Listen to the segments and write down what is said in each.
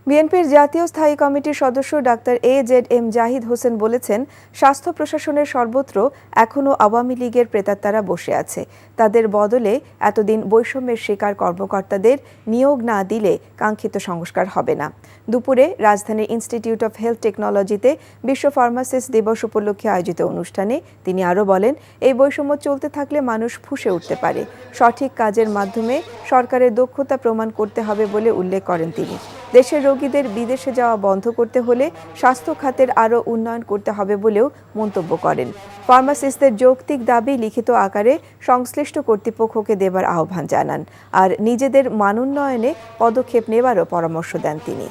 বিএনপির জাতীয় স্থায়ী কমিটির সদস্য ডাক্তার AZM জাহিদ হোসেন বলেছেন, স্বাস্থ্য প্রশাসনের সর্বত্র এখনও আওয়ামী লীগের প্রেতাত্মারা বসে আছে। তাদের বদলে এতদিন বৈষম্যের শিকার কর্মকর্তাদের নিয়োগ না দিলে কাঙ্ক্ষিত সংস্কার হবে না। দুপুরে রাজধানীর ইনস্টিটিউট অফ হেলথ টেকনোলজিতে বিশ্ব ফার্মাসিস্ট দিবস উপলক্ষে আয়োজিত অনুষ্ঠানে তিনি আরও বলেন, এই বৈষম্য চলতে থাকলে মানুষ ফুঁসে উঠতে পারে। সঠিক কাজের মাধ্যমে সরকারের দক্ষতা প্রমাণ করতে হবে বলে উল্লেখ করেন তিনি। দেশের রোগীদের বিদেশে যাওয়া বন্ধ করতে হলে স্বাস্থ্য খাতের আরও উন্নয়ন করতে হবে বলেও মন্তব্য করেন। ফার্মাসিস্টদের যৌক্তিক দাবি লিখিত আকারে সংশ্লিষ্ট কর্তৃপক্ষকে দেবার আহ্বান জানান আর নিজেদের মানোন্নয়নে পদক্ষেপ নেবারও পরামর্শ দেন তিনি।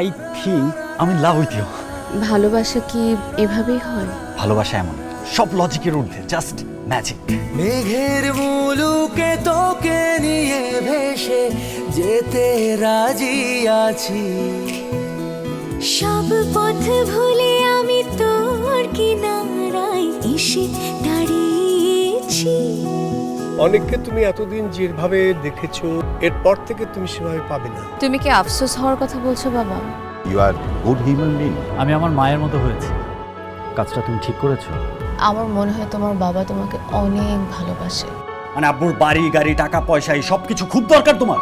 I think I'm in love with you. ভালোবাসা কি এভাবেই হয়? ভালোবাসা এমন সব লজিকের ঊর্ধ্বে, জাস্ট ম্যাজিক। মেঘের মুলুকে তোকে নিয়ে ভেসে যেতে রাজি আছি, সব পথ ভুলে আমি তোর কিনারায় এসে দাঁড়িয়েছি। অনেককে তুমি এতদিন যেভাবে দেখেছো, এরপর থেকে তুমি সেভাবে পাবে না। তুমি কি আফসোস হওয়ার কথা বলছো বাবা? You are good human being. আমি আমার মায়ের মতো হয়েছি। কাজটা তুমি ঠিক করেছো। আমার মনে হয় তোমার বাবা তোমাকে অনেক ভালোবাসে। মানে আব্বুর বাড়ি গাড়ি টাকা পয়সা এই সবকিছু খুব দরকার তোমার।